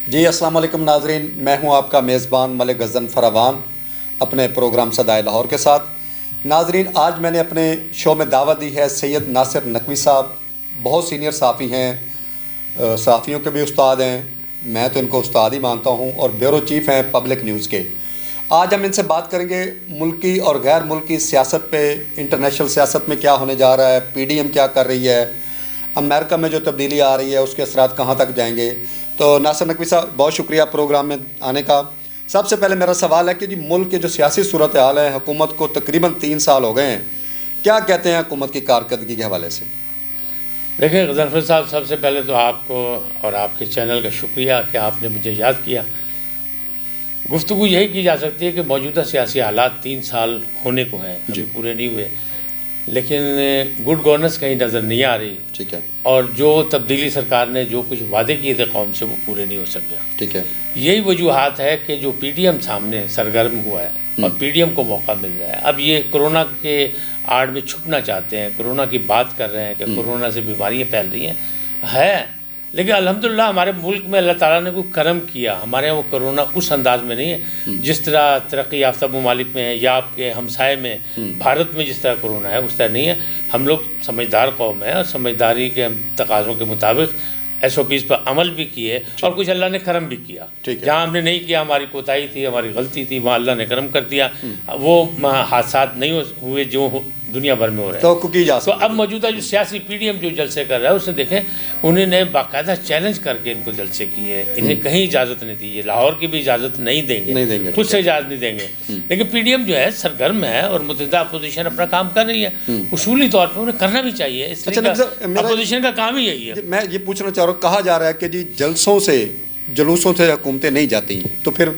جی السلام علیکم ناظرین، میں ہوں آپ کا میزبان ملک غزن فراوان اپنے پروگرام صدائے لاہور کے ساتھ۔ ناظرین، آج میں نے اپنے شو میں دعوت دی ہے سید ناصر نقوی صاحب، بہت سینئر صحافی ہیں، صحافیوں کے بھی استاد ہیں، میں تو ان کو استاد ہی مانتا ہوں، اور بیورو چیف ہیں پبلک نیوز کے۔ آج ہم ان سے بات کریں گے ملکی اور غیر ملکی سیاست پہ، انٹرنیشنل سیاست میں کیا ہونے جا رہا ہے، پی ڈی ایم کیا کر رہی ہے، امریکہ میں جو تبدیلی آ رہی ہے اس کے اثرات کہاں تک جائیں گے۔ تو ناصر نقوی صاحب، بہت شکریہ پروگرام میں آنے کا۔ سب سے پہلے میرا سوال ہے کہ جی ملک کے جو سیاسی صورتحال ہے، حکومت کو تقریباً 3 سال ہو گئے ہیں، کیا کہتے ہیں حکومت کی کارکردگی کے حوالے سے؟ دیکھیں غضنفر صاحب، سب سے پہلے تو آپ کو اور آپ کے چینل کا شکریہ کہ آپ نے مجھے یاد کیا۔ گفتگو یہی کی جا سکتی ہے کہ موجودہ سیاسی حالات 3 سال ہونے کو ہیں، ابھی پورے نہیں ہوئے، لیکن گڈ گورننس کہیں نظر نہیں آ رہی۔ ٹھیک ہے، اور جو تبدیلی سرکار نے جو کچھ وعدے کیے تھے قوم سے، وہ پورے نہیں ہو سکے۔ ٹھیک ہے، یہی وجوہات ہے کہ جو پی ڈی ایم سامنے سرگرم ہوا ہے اور پی ڈی ایم کو موقع مل رہا ہے۔ اب یہ کرونا کے آڑ میں چھپنا چاہتے ہیں، کرونا کی بات کر رہے ہیں کہ کرونا سے بیماریاں پھیل رہی ہیں، لیکن الحمدللہ ہمارے ملک میں اللہ تعالیٰ نے کوئی کرم کیا۔ ہمارے یہاں وہ کرونا اس انداز میں نہیں ہے جس طرح ترقی یافتہ ممالک میں ہے یا آپ کے ہمسائے میں بھارت میں جس طرح کرونا ہے، اس طرح نہیں ہے۔ ہم لوگ سمجھدار قوم ہیں اور سمجھداری کے تقاضوں کے مطابق ایس او پیز پر عمل بھی کیے، اور کچھ اللہ نے کرم بھی کیا۔ جہاں ہم نے نہیں کیا، ہماری کوتاہی تھی، ہماری غلطی تھی، وہاں اللہ نے کرم کر دیا، وہ حادثات نہیں ہوئے جو دنیا بھر میں ہو رہے ہیں۔ تو اب موجودہ جو سیاسی پی ڈی ایم جو جلسے کر رہا ہے، اس نے دیکھیں انہوں نے باقاعدہ چیلنج کر کے ان کو جلسے کیے، انہیں کہیں اجازت نہیں دی، یہ لاہور کی بھی اجازت نہیں دیں گے، خود سے اجازت نہیں دیں گے۔ لیکن پی ڈی ایم جو ہے سرگرم ہے اور متحدہ اپوزیشن اپنا کام کر رہی ہے، اصولی طور پہ انہیں کرنا بھی چاہیے، اس لیے اپوزیشن کا کام ہی یہی ہے۔ میں یہ پوچھنا چاہ رہا ہوں، کہا جا رہا ہے کہ جی جلسوں سے، جلوسوں سے حکومتیں نہیں جاتی ہیں، تو پھر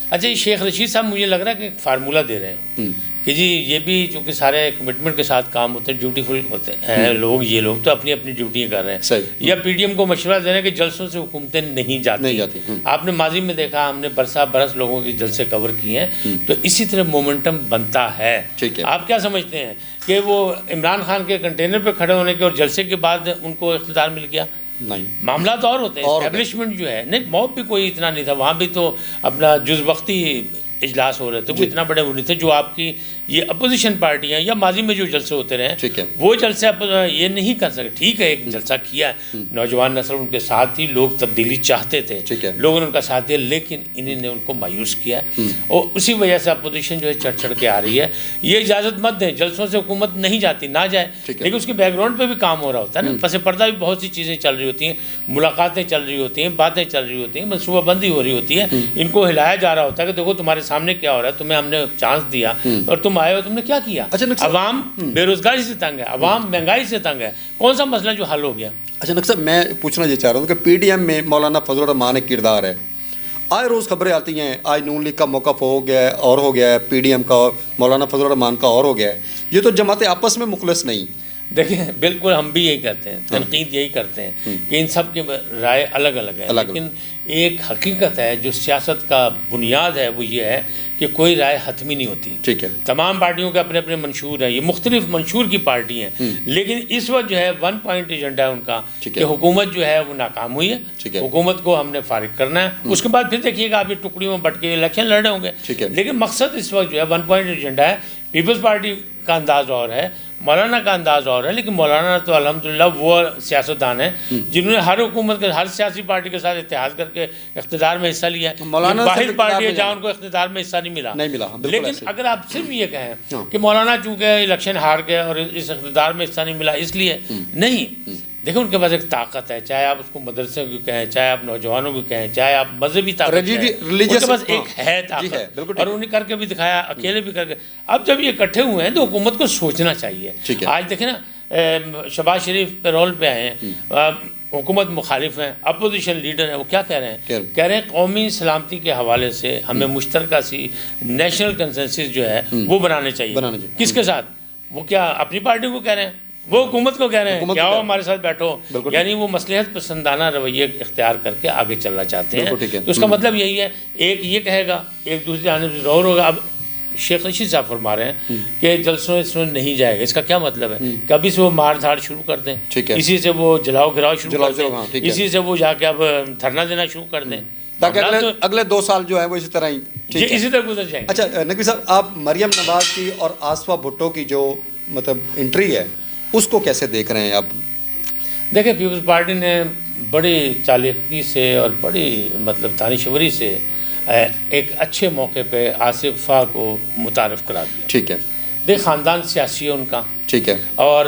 اچھا، یہ شیخ رشید صاحب مجھے لگ رہا ہے کہ ایک فارمولہ دے رہے ہیں کہ جی یہ بھی چونکہ سارے کمٹمنٹ کے ساتھ کام ہوتے ہیں، ڈیوٹیفل ہوتے ہیں لوگ، یہ لوگ تو اپنی اپنی ڈیوٹیاں کر رہے ہیں، یا پی ڈی ایم کو مشورہ دے رہے ہیں کہ جلسوں سے حکومتیں نہیں جاتی۔ آپ نے ماضی میں دیکھا، ہم نے برس لوگوں کے جلسے کور کیے ہیں، تو اسی طرح مومنٹم بنتا ہے۔ آپ کیا سمجھتے ہیں کہ وہ عمران خان کے کنٹینر پہ کھڑے ہونے کے اور جلسے کے بعد ان کو اقتدار مل گیا؟ نہیں، معاملات اور ہوتے ہیں، اسٹیبلشمنٹ جو ہے، نہیں موب بھی کوئی اتنا نہیں تھا، وہاں بھی تو اپنا جز وقتی اجلاس ہو رہے تھے، کوئی اتنا بڑے وہ نہیں تھے جو آپ کی یہ اپوزیشن پارٹیاں یا ماضی میں جو جلسے ہوتے رہے وہ جلسے یہ نہیں کر سکے۔ ٹھیک ہے، ایک جلسہ کیا ہے، نوجوان نسل ان کے ساتھ تھی، لوگ تبدیلی چاہتے تھے، لوگوں نے ان کا ساتھ دیا، لیکن انہیں نے ان کو مایوس کیا ہے، اور اسی وجہ سے اپوزیشن جو ہے چڑھ چڑھ کے آ رہی ہے۔ یہ اجازت مت دیں، جلسوں سے حکومت نہیں جاتی، نہ جائے، لیکن اس کے بیک گراؤنڈ پہ بھی کام ہو رہا ہوتا ہے نا، پس پردہ بھی بہت سی چیزیں چل رہی ہوتی ہیں، ملاقاتیں چل رہی ہوتی ہیں، باتیں چل رہی ہوتی ہیں، منصوبہ بندی ہو رہی ہوتی ہے، ان کو ہلایا جا رہا ہوتا ہے کہ دیکھو تمہارے سامنے کیا ہو رہا ہے، تمہیں ہم نے چانس دیا اور تم آئے ہو، تم نے کیا کیا؟ عوام بے روزگاری سے تنگ ہے، عوام مہنگائی سے تنگ ہے، کون سا مسئلہ جو حل ہو گیا؟ اچھا نقص صاحب، میں پوچھنا یہ چاہ رہا ہوں کہ پی ڈی ایم میں مولانا فضل الرحمان ایک کردار ہے، آئے روز خبریں آتی ہیں، آج نون لیگ کا موقف ہو گیا ہے اور ہو گیا ہے، پی ڈی ایم کا اور مولانا فضل الرحمان کا اور ہو گیا ہے، یہ تو جماعتیں آپس میں مخلص نہیں۔ دیکھیں بالکل ہم بھی یہی کرتے ہیں، تنقید یہی کرتے ہیں کہ ان سب کی رائے الگ الگ ہے، لیکن ایک حقیقت ہے جو سیاست کا بنیاد ہے، وہ یہ ہے کہ کوئی رائے حتمی نہیں ہوتی۔ ٹھیک ہے، تمام پارٹیوں کے اپنے اپنے منشور ہیں، یہ مختلف منشور کی پارٹی ہیں، لیکن اس وقت جو ہے 1 پوائنٹ ایجنڈا ہے ان کا کہ حکومت جو ہے وہ ناکام ہوئی ہے، حکومت کو ہم نے فارغ کرنا ہے، اس کے بعد پھر دیکھیے گا آپ یہ ٹکڑیوں میں بٹ کے الیکشن لڑ رہے ہوں گے، لیکن مقصد اس وقت جو ہے 1 پوائنٹ ایجنڈا ہے۔ پیپلز پارٹی کا انداز اور ہے، مولانا کا انداز اور ہے، لیکن مولانا تو الحمدللہ وہ سیاستدان ہیں جنہوں نے ہر حکومت کے، ہر سیاسی پارٹی کے ساتھ اتحاد کر کے اقتدار میں حصہ لیا ہے۔ واحد پارٹی ہے جہاں ان کو اقتدار میں حصہ نہیں ملا۔ لیکن اگر آپ صرف یہ کہیں کہ مولانا چونکہ الیکشن ہار گئے اور اس اقتدار میں حصہ نہیں ملا اس لیے نہیں، دیکھیں ان کے پاس ایک طاقت ہے، چاہے آپ اس کو مدرسے کو کہیں، چاہے آپ نوجوانوں کو کہیں، چاہے آپ مذہبی طاقت کہیں، ان کے پاس ایک ہے طاقت، اور انہیں کر کے بھی دکھایا، اکیلے بھی کر کے۔ اب جب یہ اکٹھے ہوئے ہیں تو حکومت کو سوچنا چاہیے۔ آج دیکھیں نا، شہباز شریف پیرول پہ آئے ہیں، حکومت مخالف ہیں، اپوزیشن لیڈر ہیں، وہ کیا کہہ رہے ہیں؟ کہہ رہے ہیں قومی سلامتی کے حوالے سے ہمیں مشترکہ سی نیشنل کنسنسس جو ہے وہ بنانے چاہیے۔ کس کے ساتھ؟ وہ کیا اپنی پارٹی کو کہہ رہے ہیں؟ وہ حکومت کو کہہ رہے ہیں کیا ہمارے ساتھ بیٹھو، یعنی وہ مصلحت پسندانہ رویے اختیار کر کے آگے چلنا چاہتے ہیں۔ تو اس کا مطلب یہی ہے، ایک یہ کہے گا، ایک دوسری جانب سے ظہور ہوگا۔ اب شیخ رشید صاحب فرما رہے ہیں کہ جلسوں اس میں نہیں جائے گا، اس کا کیا مطلب ہے؟ کہ ابھی سے وہ مار دھاڑ شروع کر دیں، اسی سے وہ جلاؤ گراؤ شروع کر دیں، اسی سے وہ جا کے اب دھرنا دینا شروع کر دیں، تاکہ اگلے 2 سال جو ہے وہ اسی طرح ہی اسی طرح گزر جائیں گے۔ اچھا نقوی صاحب، آپ مریم نواز کی اور آصفہ بھٹو کی جو مطلب انٹری ہے اس کو کیسے دیکھ رہے ہیں آپ؟ دیکھیں، پیپلز پارٹی نے بڑی چالاکی سے اور بڑی مطلب دانشوری سے ایک اچھے موقع پہ آصفہ کو متعارف کرا دیا۔ ٹھیک ہے، دیکھ خاندان سیاسی ہے ان کا، ٹھیک ہے، اور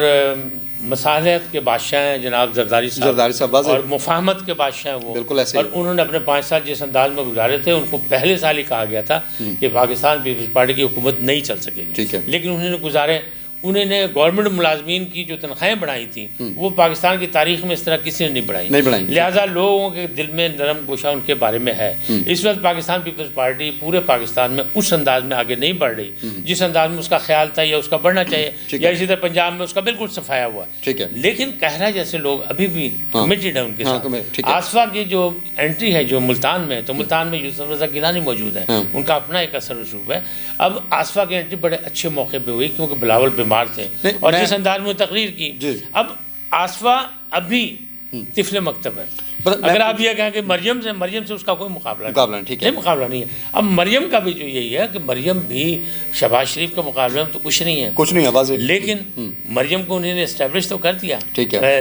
مصالحت کے بادشاہ ہیں جناب زرداری صاحب، اور مفاہمت کے بادشاہ ہیں وہ، بالکل ایسے، اور انہوں نے اپنے 5 سال جس انداز میں گزارے تھے، ان کو پہلے سال ہی کہا گیا تھا کہ پاکستان پیپلز پارٹی کی حکومت نہیں چل سکے گی، لیکن انہوں نے گزارے۔ انہوں نے گورنمنٹ ملازمین کی جو تنخواہیں بڑھائی تھیں وہ پاکستان کی تاریخ میں اس طرح کسی نے نہیں بڑھائی، لہٰذا لوگوں کے دل میں نرم گوشہ ان کے بارے میں ہے۔ اس وقت پاکستان پیپلز پارٹی پورے پاکستان میں اس انداز میں آگے نہیں بڑھ رہی جس انداز میں اس کا خیال تھا یا اس کا بڑھنا چاہیے، یا اسی طرح پنجاب میں اس کا بالکل صفایا ہوا ہے، لیکن کہرا جیسے لوگ ابھی بھی کمیٹڈ ہیں ان کے ساتھ۔ آصفہ کی جو انٹری ہے جو ملتان میں، تو ملتان میں یوسف رضا گیلانی موجود ہیں، ان کا اپنا ایک اثر رسوخ ہے۔ اب آصفہ کی انٹری بڑے اچھے موقع پہ ہوئی کیونکہ بلاول بیمار تھے اور جس انداز میں تقریر کی۔ اب آصفہ ابھی طفل مکتب ہے۔ اگر آپ یہ کہیں کہ مریم سے اس کا کوئی مقابلہ نہیں ہے، اب مریم کا بھی جو یہی ہے کہ مریم بھی شہباز شریف کے مقابلے میں تو کچھ نہیں ہے، لیکن مریم کو انہوں نے اسٹیبلش تو کر دیا۔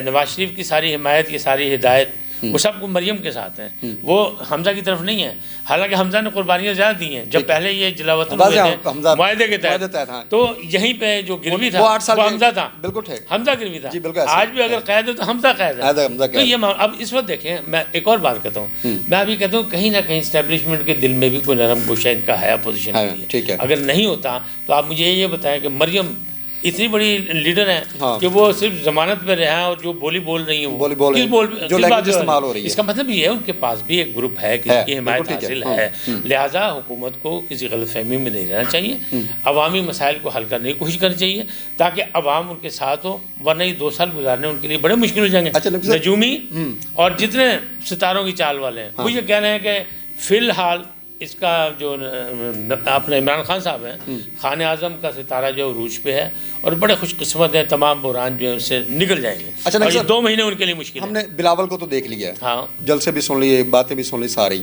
نواز شریف کی ساری حمایت، یہ ساری ہدایت، وہ سب کو مریم کے ساتھ ہیں، وہ حمزہ کی طرف نہیں ہے۔ حالانکہ حمزہ نے قربانیاں زیادہ دی ہیں، جب پہلے یہ جلا وطن ہوئے تھے معاہدے کے تحت، تو یہیں پہ جو گروی تھا وہ حمزہ تھا، حمزہ گروی تھا۔ آج بھی اگر قید ہے تو حمزہ قید ہے۔ تو یہ اب اس وقت دیکھیں، میں ایک اور بات کہتا ہوں، میں ابھی کہتا ہوں کہیں نہ کہیں اسٹیبلشمنٹ کے دل میں بھی کوئی نرم گوشہ ان کا ہے اپوزیشن کے لیے۔ اگر نہیں ہوتا تو آپ مجھے یہ بتائیں کہ مریم اتنی بڑی لیڈر ہیں کہ وہ صرف ضمانت پہ رہے ہیں، اور جو بول رہی ہیں اس کا مطلب یہ ہے ان کے پاس بھی ایک گروپ ہے کہ کی حمایت حاصل ہے، لہٰذا حکومت کو کسی غلط فہمی میں نہیں رہنا چاہیے، عوامی مسائل کو حل کرنے کی کوشش کرنی چاہیے تاکہ عوام ان کے ساتھ ہو، ورنہ یہ 2 سال گزارنے ان کے لیے بڑے مشکل ہو جائیں گے۔ نجومی اور جتنے ستاروں کی چال والے ہیں وہ یہ کہہ رہے ہیں کہ فی الحال اس کا جو اپنے عمران خان صاحب ہیں، خان اعظم کا ستارہ جو عروج پہ ہے، اور بڑے خوش قسمت ہیں، تمام بحران جو ہے اس سے نکل جائیں گے۔ اور یہ 2 مہینے ان کے لیے مشکل ہے۔ ہم نے بلاول کو تو دیکھ لیا ہے، جلسے بھی سن لیے، باتیں بھی سن لی ساری۔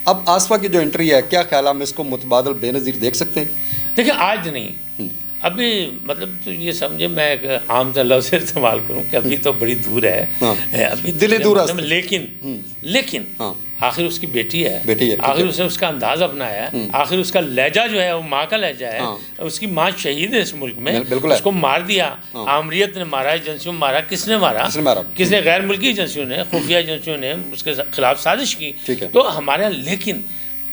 اب آصفہ کی جو انٹری ہے، کیا خیال ہے ہم اس کو متبادل بے نظیر دیکھ سکتے ہیں؟ دیکھیں آج نہیں، ابھی مطلب تو یہ سمجھے میں ایک عام سے لفظ استعمال کروں کہ ابھی تو بڑی دور ہے، ابھی دلی دور ہے، لیکن آخر اس کی بیٹی ہے، آخر اس نے اس کا انداز اپنایا ہے، آخر اس کا لہجہ جو ہے وہ ماں کا لہجہ ہے، اس کی ماں شہید ہے اس ملک میں، اس کو مار دیا، آمریت نے مارا، ایجنسیوں نے مارا، کس نے مارا؟ کس نے؟ غیر ملکی ایجنسیوں نے، خفیہ ایجنسیوں نے اس کے خلاف سازش کی۔ تو ہمارا لیکن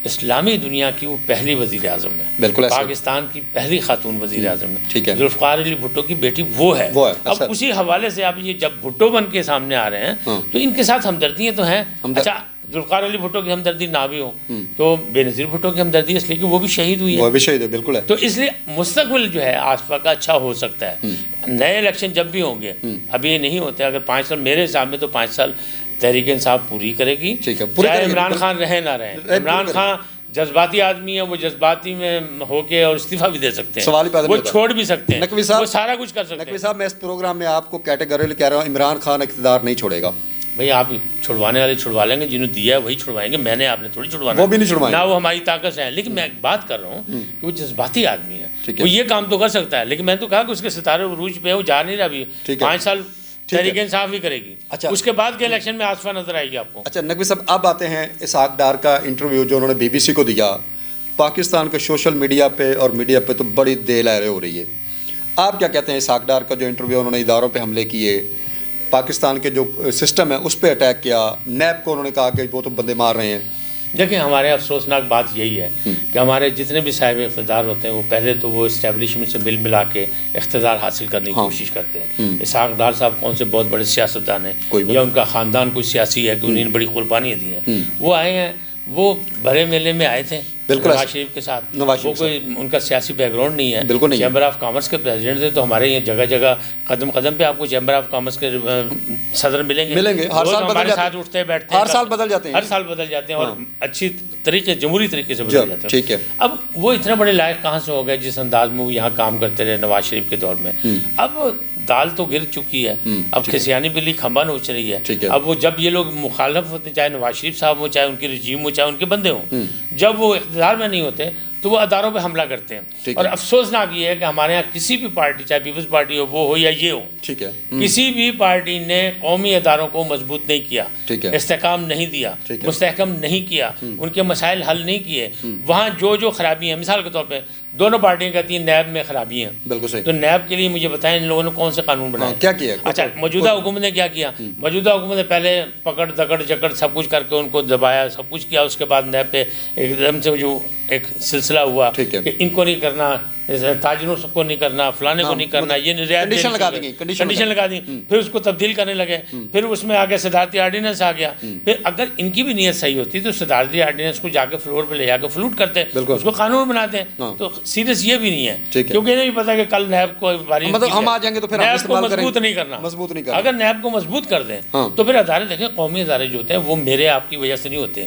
اسلامی دنیا کی وہ پہلی وزیر اعظم ہے، پاکستان کی پہلی خاتون وزیر اعظم ہے، ذوالفقار علی بھٹو کی بیٹی وہ ہے۔ اب اسی حوالے سے اب یہ جب بھٹو بن کے سامنے آ رہے ہیں تو ان کے ساتھ ہمدردیاں تو ہیں۔ اچھا ذوالفقار علی بھٹو کی ہمدردی نہ بھی ہو تو بے نظیر بھٹو کی ہمدردی ہے، اس لیے کہ وہ بھی شہید ہوئی ہے، وہ بھی شہید ہے، بالکل ہے۔ تو اس لیے مستقبل جو ہے آصفہ کا اچھا ہو سکتا ہے۔ نئے الیکشن جب بھی ہوں گے، ابھی یہ نہیں ہوتے، اگر 5 سال میرے حساب میں تو 5 سال تحریک انصاف پوری کرے گی، چاہے عمران خان رہے نہ رہے۔ عمران خان جذباتی آدمی ہے، وہ جذباتی میں ہو کے اور استعفیٰ بھی دے سکتے ہیں، وہ چھوڑ بھی سکتے ہیں، وہ سارا کچھ کر سکتے ہیں۔ نقوی صاحب، میں اس پروگرام میں آپ کو کیٹیگریکلی کہہ رہا ہوں، عمران خان اقتدار نہیں چھوڑے گا۔ بھائی آپ چھڑوانے والے چھڑوا لیں گے، جنہوں دیا ہے وہی چھڑوائیں گے، میں نے آپ نے تھوڑی چھڑوانا، وہ بھی نہیں چھڑوائیں گے، نہ وہ ہماری طاقت ہے۔ لیکن میں بات کر رہا ہوں کہ وہ جذباتی آدمی ہے، وہ یہ کام تو کر سکتا ہے، لیکن میں تو کہا کہ اس کے ستارے عروج پہ ہے، وہ جا نہیں رہا ابھی، 5 سال تحریک انصاف بھی کرے گی، اس کے بعد کے الیکشن میں آصفہ نظر آئے گی آپ کو۔ اچھا نقوی صاحب، اب آتے ہیں اسحاق ڈار کا انٹرویو جو انہوں نے BBC کو دیا۔ پاکستان کے سوشل میڈیا پہ اور میڈیا پہ تو بڑی دے لہریں ہو رہی ہے، آپ کیا کہتے ہیں اسحاق ڈار کا جو انٹرویو؟ انہوں نے اداروں پہ حملے کیے، پاکستان کے جو سسٹم ہے اس پہ اٹیک کیا، نیب کو انہوں نے کہا کہ وہ تو بندے مار رہے ہیں۔ دیکھیں ہمارے افسوسناک بات یہی ہے کہ ہمارے جتنے بھی صاحب اقتدار ہوتے ہیں وہ پہلے تو وہ اسٹیبلشمنٹ سے مل ملا کے اقتدار حاصل کرنے کی کوشش کرتے ہیں۔ اسحاق ڈار صاحب کون سے بہت بڑے سیاستدان ہیں یا ان کا خاندان کوئی سیاسی ہے کہ انہوں نے بڑی قربانیاں دی ہیں، وہ آئے ہیں، وہ بھرے میلے میں آئے تھے نواز شریف کے ساتھ، وہ کوئی ان کا سیاسی بیک گراؤنڈ نہیں ہے، چیمبر آف کامرس کے پریزیڈنٹ تھے، تو ہمارے یہ جگہ جگہ قدم قدم پہ آپ کو چیمبر آف کامرس کے صدر ملیں گے، ہر سال ہمارے ساتھ اٹھتے بیٹھتے ہیں، ہر سال بدل جاتے ہیں، اور اچھی طریقے جمہوری طریقے سے بدل جاتے ہیں۔ اب وہ اتنے بڑے لائق کہاں سے ہو گئے جس انداز میں وہ یہاں کام کرتے رہے نواز شریف کے دور میں؟ اب دال تو گر چکی ہے، اب کھسیانی بلی کھمبا نوچ رہی ہے. اب وہ جب یہ لوگ مخالف ہوتے، چاہے نواز شریف صاحب ہو، چاہے ان کی رجیم ہو، چاہے ان کے بندے ہوں، جب وہ اقتدار میں نہیں ہوتے تو وہ اداروں پہ حملہ کرتے ہیں. اور افسوسناک یہ ہے کہ ہمارے یہاں کسی بھی پارٹی، چاہے پیپلز پارٹی ہو، وہ ہو یا یہ ہو، کسی بھی پارٹی نے قومی اداروں کو مضبوط نہیں کیا، استحکام نہیں دیا، مستحکم نہیں کیا، ان کے مسائل حل نہیں کیے. وہاں جو خرابی ہیں، مثال کے طور پہ دونوں پارٹیاں کہتی ہیں نیب میں خرابی ہیں. بالکل صحیح. تو نیب کے لیے مجھے بتائیں ان لوگوں نے کون سے قانون بنائے، کیا کیا؟ اچھا، موجودہ حکومت نے کیا کیا؟ موجودہ حکومت نے پہلے پکڑ دکڑ جکڑ سب کچھ کر کے ان کو دبایا، سب کچھ کیا. اس کے بعد نیب پہ ایک دم سے جو ایک سلسلہ ہوا کہ ان کو نہیں کرنا، تاجروں کو نہیں کرنا، فلانے کو نہیں کرنا، یہ کنڈیشن لگا دی. پھر اس کو تبدیل کرنے لگے، پھر اس میں آگے صدارتی آرڈیننس آ گیا. پھر اگر ان کی بھی نیت صحیح ہوتی تو صدارتی آرڈیننس کو جا کے فلور پہ لے جا کے فلوٹ کرتے، اس کو قانون بناتے. تو سیریس یہ بھی نہیں ہے، کیونکہ انہیں بھی پتا کہ کل نیب کو ہم آ جائیں گے تو پھر نیب کو مضبوط نہیں کرنا. اگر نیب کو مضبوط کر دیں تو پھر ادارے، دیکھیں قومی ادارے جو ہوتے ہیں وہ میرے آپ کی وجہ سے نہیں ہوتے،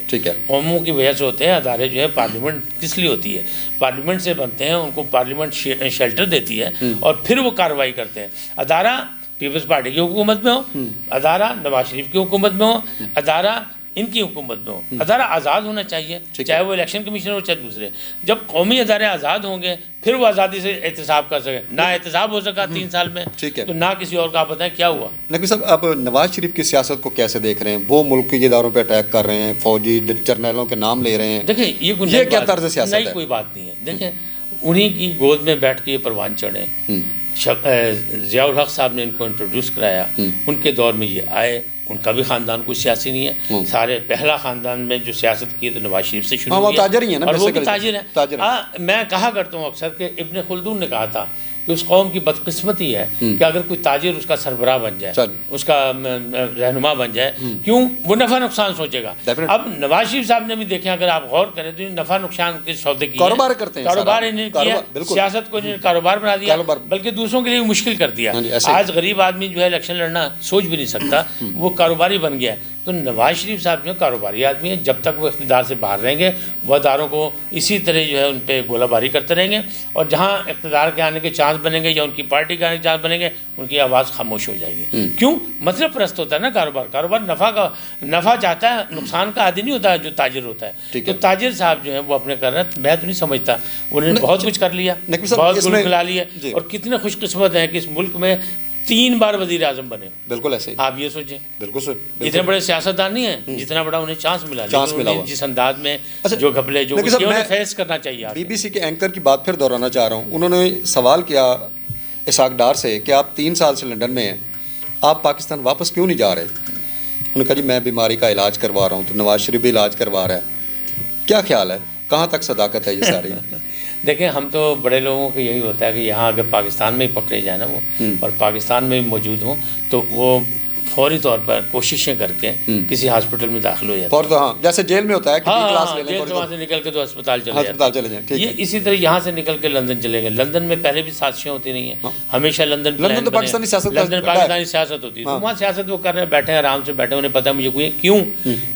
قوموں کی وجہ سے ہوتے ہیں. ادارے جو ہے پارلیمنٹ کس لیے ہوتی ہے؟ پارلیمنٹ سے بنتے ہیں، ان کو پارلیمنٹ شیلٹر دیتی ہے اور پھر وہ کارروائی کرتے ہیں. ادارہ پیپلز پارٹی کی حکومت میں ہو، ادارہ نواز شریف کی حکومت میں ہو، ادارہ ان کی حکومت میں ہو، ادارہ آزاد ہونا چاہیے، چاہے وہ الیکشن کمیشن ہو چاہے دوسرے. جب قومی ادارے آزاد ہوں گے پھر وہ آزادی سے احتساب کر سکے. نہ احتساب ہو سکا 3 سال میں تو نہ کسی اور کا. آپ بتائیں کیا ہوا؟ نقوی صاحب، آپ نواز شریف کی سیاست کو کیسے دیکھ رہے ہیں؟ وہ ملک کے اداروں پہ اٹیک کر رہے ہیں، فوجی جرنیلوں کے نام لے رہے ہیں. دیکھیں یہ کیا طرز سیاست ہے؟ کوئی بات نہیں ہے. دیکھیں انہی کی گود میں بیٹھ کے یہ پروان چڑھے. ضیاء الحق صاحب نے ان کو انٹروڈیوس کرایا، ان کے دور میں یہ آئے. ان کا بھی خاندان کوئی سیاسی نہیں ہے، سارے پہلا خاندان میں جو سیاست کی تو نواز شریف سے شروع ہوئی، اور وہ بھی تاجر ہیں. میں کہا کرتا ہوں اکثر کہ ابن خلدون نے کہا تھا کہ اس قوم کی بدقسمتی ہے کہ اگر کوئی تاجر اس کا سربراہ بن جائے، اس کا رہنما بن جائے، کیوں؟ وہ نفع نقصان سوچے گا. اب نواز شریف صاحب نے بھی دیکھیں، اگر آپ غور کریں تو نفع نقصان کے سودے کی کاروبار کرتے ہیں، کاروبار انہیں کیا، سیاست کو انہیں کاروبار بنا دیا، بلکہ دوسروں کے لیے مشکل کر دیا. آج غریب آدمی جو ہے الیکشن لڑنا سوچ بھی نہیں سکتا، وہ کاروباری بن گیا. تو نواز شریف صاحب جو کاروباری آدمی ہیں، جب تک وہ اقتدار سے باہر رہیں گے وہ اداروں کو اسی طرح جو ہے ان پہ گولہ باری کرتے رہیں گے، اور جہاں اقتدار کے آنے کے چانس بنیں گے یا ان کی پارٹی کے آنے کے چانس بنیں گے ان کی آواز خاموش ہو جائے گی. کیوں؟ مطلب پرست ہوتا ہے نا کاروبار نفع چاہتا ہے، نقصان کا عادی نہیں ہوتا ہے جو تاجر ہوتا ہے. تو تاجر صاحب جو ہیں وہ اپنے کر رہے ہیں. میں تو نہیں سمجھتا، انہوں نے بہت کچھ کر لیا، بہت گل کھلا لیا، اور کتنے خوش قسمت ہیں کہ اس ملک میں 3 بار وزیر اعظم بنے. بالکل ایسے آپ یہ سوچیں. بالکل اتنے بڑے سیاستدان نہیں ہیں جتنا بڑا انہیں چانس ملا جس انداز میں جو گھپلے جو فیس کرنا چاہیے. بی بی سی کے اینکر کی بات پھر دہرانا چاہ رہا ہوں. انہوں نے سوال کیا اسحاق ڈار سے کہ آپ 3 سال سے لنڈن میں ہیں، آپ پاکستان واپس کیوں نہیں جا رہے؟ انہوں نے کہا جی میں بیماری کا علاج کروا رہا ہوں. تو نواز شریف بھی علاج کروا رہا ہے. کیا خیال ہے، کہاں تک صداقت ہے یہ ساری؟ دیکھیں ہم تو بڑے لوگوں کو یہی ہوتا ہے کہ یہاں اگر پاکستان میں ہی پکڑے جائیں نا وہ، اور پاکستان میں بھی موجود ہوں تو وہ فوری طور پر کوششیں کر کے کسی ہاسپٹل میں داخل ہو جاتے ہیں. ہاں جیسے جیل میں ہوتا ہے کہ کلاس لے لیں، وہاں سے نکل کے تو ہسپتال چلے جائیں. یہ اسی طرح یہاں سے نکل کے لندن چلے گئے. لندن میں پہلے بھی سازشیں ہوتی رہی ہیں، ہمیشہ لندن پاکستانی سیاست ہوتی ہے. وہاں سیاست وہ کر رہے ہیں، بیٹھے آرام سے بیٹھے، انہیں پتہ ہے مجھے کوئی کیوں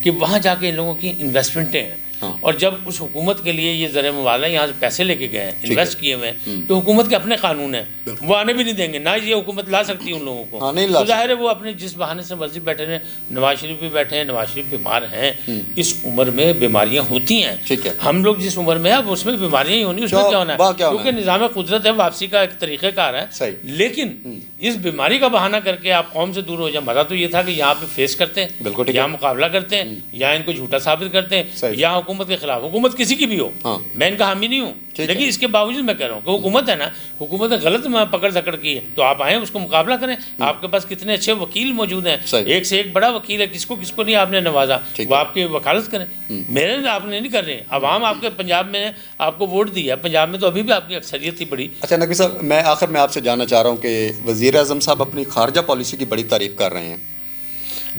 کہ وہاں جا کے ان لوگوں کی انویسٹمنٹیں ہیں. اور جب اس حکومت کے لیے یہ زر مبادلہ یہاں سے پیسے لے کے گئے ہیں، انویسٹ کیے ہوئے ہیں، تو حکومت کے اپنے قانون ہیں، وہ آنے بھی نہیں دیں گے. نہ یہ حکومت لا سکتی ان لوگوں کو. تو ظاہر ہے وہ اپنے جس بہانے سے مرضی بیٹھے ہیں. نواز شریف بھی بیٹھے ہیں، نواز شریف بیمار ہیں. اس عمر میں بیماریاں ہوتی ہیں. ہم لوگ جس عمر میں ہیں اب اس میں بیماریاں ہی ہونی، اس میں کیا ہونا ہے؟ کیونکہ نظام قدرت ہے، واپسی کا ایک طریقہ کار ہے. لیکن اس بیماری کا بہانہ کر کے آپ قوم سے دور ہو جائیں. مزہ تو یہ تھا کہ یہاں پہ فیس کرتے ہیں، یہاں مقابلہ کرتے ہیں، یا ان کو جھوٹا ثابت کرتے ہیں، یا حکومت کے خلاف. حکومت کسی کی بھی ہو، میں ان کا حامی نہیں ہوں، لیکن اس کے باوجود میں کہہ رہا ہوں کہ حکومت ہے نا، حکومت نے غلط پکڑ دھکڑ کی ہے تو آپ آئیں اس کو مقابلہ کریں. آپ کے پاس کتنے اچھے وکیل موجود ہیں، ایک سے ایک بڑا وکیل ہے. کس کو نہیں آپ نے نوازا، وہ آپ کی وکالت کریں. میرے آپ نے نہیں کر رہے. عوام آپ کے پنجاب میں آپ کو ووٹ دیا، پنجاب میں تو ابھی بھی آپ کی اکثریت تھی بڑی. اچھا نقوی صاحب، میں آخر میں آپ سے جاننا چاہ رہا ہوں کہ وزیر اعظم صاحب اپنی خارجہ پالیسی کی بڑی تعریف کر رہے ہیں.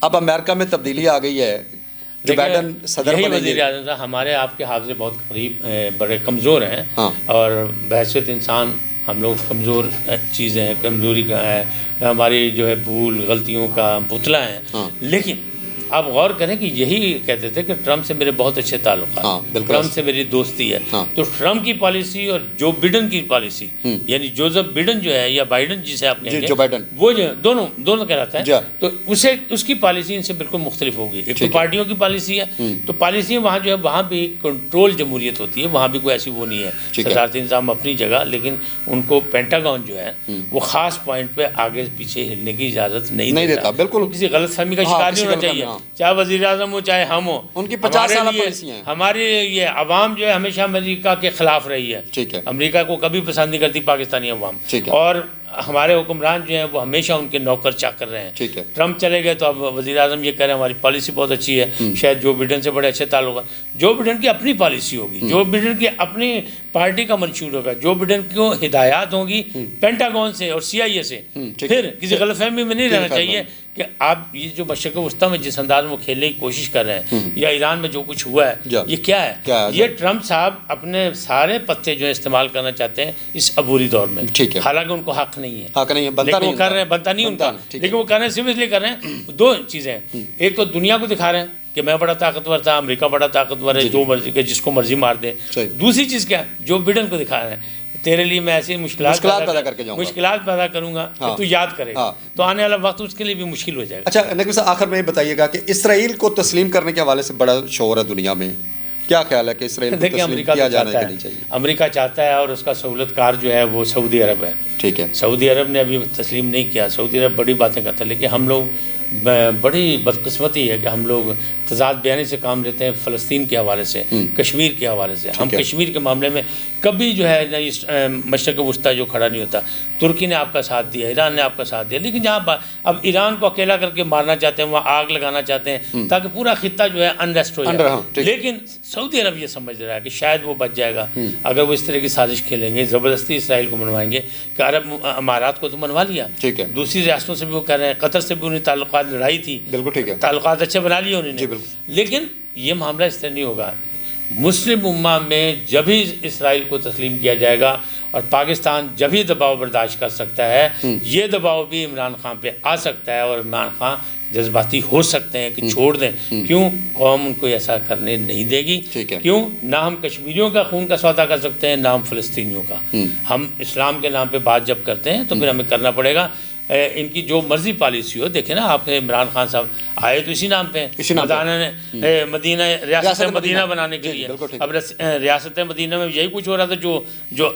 اب امریکہ میں تبدیلی آ گئی ہے، جو بائیڈن صدر بنے گے. وزیر اعظم صاحب ہمارے آپ کے حافظے بہت قریب بڑے کمزور ہیں، اور بحیثیت انسان ہم لوگ کمزور چیزیں ہیں، کمزوری کا ہے، ہماری جو ہے بھول غلطیوں کا پتلا ہے. لیکن آپ غور کریں کہ یہی کہتے تھے کہ ٹرمپ سے میرے بہت اچھے تعلقات ہیں، ٹرمپ سے میری دوستی ہے، تو ٹرمپ کی پالیسی اور جو بائیڈن کی پالیسی، یعنی جوزف بائیڈن جو ہے یا بائیڈن جسے آپ کہیں گے، وہ جو دونوں کہلاتا ہے، تو اس کی پالیسی ان سے بالکل مختلف ہوگی. ایک تو پارٹیوں کی پالیسی ہے، تو پالیسی وہاں جو ہے وہاں بھی کنٹرول جمہوریت ہوتی ہے، وہاں بھی کوئی ایسی وہ نہیں ہے، صدارتی نظام اپنی جگہ، لیکن ان کو پینٹاگون جو ہے وہ خاص پوائنٹ پہ آگے پیچھے ہلنے کی اجازت نہیں دیتا. بالکل کسی غلط فہمی کا شکار نہیں ہونا چاہیے، چاہے وزیر اعظم ہو چاہے ہم ہو. ان کی 50 سالہ پالیسی ہیں. ہماری یہ عوام جو ہے ہمیشہ امریکہ کے خلاف رہی ہے، امریکہ کو کبھی پسند نہیں کرتی پاکستانی عوام، اور ہمارے حکمران جو ہیں وہ ہمیشہ ان کے نوکر چاکر رہے ہیں. ٹرمپ چلے گئے تو اب وزیر اعظم یہ کہہ رہے ہیں ہماری پالیسی بہت اچھی ہے، شاید جو بائیڈن سے بڑے اچھے تعلق ہیں. جو بائیڈن کی اپنی پالیسی ہوگی، جو بائیڈن کی اپنی پارٹی کا منشور ہوگا، جو بائیڈن کو ہدایات ہوں گی پینٹاگون سے اور CIA سے، پھر کسی غلط فہمی میں نہیں رہنا چاہیے کہ آپ یہ جو مشرق وسطیٰ میں جس انداز میں کھیلنے کی کوشش کر رہے ہیں یا ایران میں جو کچھ ہوا ہے یہ کیا ہے. یہ ٹرمپ صاحب اپنے سارے پتے جو استعمال کرنا چاہتے ہیں اس عبوری دور میں، حالانکہ ان کو حق نہیں ہے، لیکن وہ کر رہے ہیں، بنتا نہیں ان کا، لیکن وہ کر رہے ہیں صرف اس لیے کر رہے ہیں. دو چیزیں ہیں، ایک تو دنیا کو دکھا رہے ہیں کہ میں بڑا طاقتور تھا، امریکہ بڑا طاقتور ہے، جو مرضی کہ جس کو مرضی مار دے. دوسری چیز کیا، جو بائیڈن کو دکھا رہے ہیں تیرے لیے میں ایسی مشکلات پیدا کروں گا کہ تو یاد کرے گا، تو آنے والا وقت اس کے لیے بھی مشکل ہو جائے گا. اچھا نقوی صاحب، آخر میں یہ بتائیے گا کہ اسرائیل کو تسلیم کرنے کے حوالے سے بڑا شور ہے دنیا میں، کیا خیال ہے کہ اسرائیل کو تسلیم کیا جانا چاہیے؟ امریکہ چاہتا ہے اور اس کا سہولت کار جو ہے وہ سعودی عرب ہے. ٹھیک ہے، سعودی عرب نے ابھی تسلیم نہیں کیا. سعودی عرب بڑی باتیں کرتا ہے، لیکن ہم لوگ بڑی بدقسمتی ہے کہ ہم لوگ تضاد بیانی سے کام لیتے ہیں فلسطین کے حوالے سے، کشمیر کے حوالے سے. ہم کشمیر کے معاملے میں کبھی جو ہے نہ مشرق وسطیٰ جو کھڑا نہیں ہوتا. ترکی نے آپ کا ساتھ دیا، ایران نے آپ کا ساتھ دیا، لیکن جہاں اب ایران کو اکیلا کر کے مارنا چاہتے ہیں، وہاں آگ لگانا چاہتے ہیں تاکہ پورا خطہ جو ہے انریسٹ ہو جائے. لیکن سعودی عرب یہ سمجھ رہا ہے کہ شاید وہ بچ جائے گا اگر وہ اس طرح کی سازش کھیلیں گے، زبردستی اسرائیل کو منوائیں گے کہ عرب امارات کو تو منوا لیا، دوسری ریاستوں سے بھی وہ کر رہے ہیں، قطر سے بھی انہیں تعلقات لڑائی تھی، تعلقات اچھے بنا لیے انہوں نے. لیکن یہ معاملہ اس طرح نہیں ہوگا. مسلم امہ میں جب ہی اسرائیل کو تسلیم کیا جائے گا اور پاکستان جب ہی دباؤ برداشت کر سکتا ہے، یہ دباؤ بھی عمران خان پہ آ سکتا ہے اور عمران خان جذباتی ہو سکتے ہیں کہ چھوڑ دیں. کیوں؟ قوم ان کو ایسا کرنے نہیں دے گی. کیوں؟ نہ ہم کشمیریوں کا خون کا سودا کر سکتے ہیں، نہ ہم فلسطینیوں کا. ہم اسلام کے نام پہ بات جب کرتے ہیں تو پھر ہمیں کرنا پڑے گا. ان کی جو مرضی پالیسی ہو، دیکھیں نا آپ عمران خان صاحب آئے تو اسی نام پہ مدینہ ریاست مدینہ بنانے کے لیے. اب ریاست مدینہ میں یہی کچھ ہو رہا تھا جو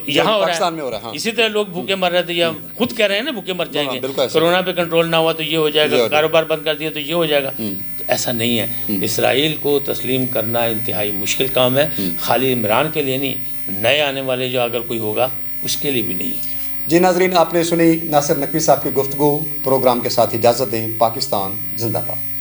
یہاں ہو رہا ہے. اسی طرح لوگ بھوکے مر رہے تھے، یا خود کہہ رہے ہیں نا بھوکے مر جائیں گے، کورونا پہ کنٹرول نہ ہوا تو یہ ہو جائے گا، کاروبار بند کر دیا تو یہ ہو جائے گا. ایسا نہیں ہے. اسرائیل کو تسلیم کرنا انتہائی مشکل کام ہے، خالی عمران کے لیے نہیں، نئے آنے والے جو اگر کوئی ہوگا اس کے لیے بھی نہیں. جی ناظرین، آپ نے سنی ناصر نقوی صاحب کی گفتگو. پروگرام کے ساتھ اجازت دیں. پاکستان زندہ باد.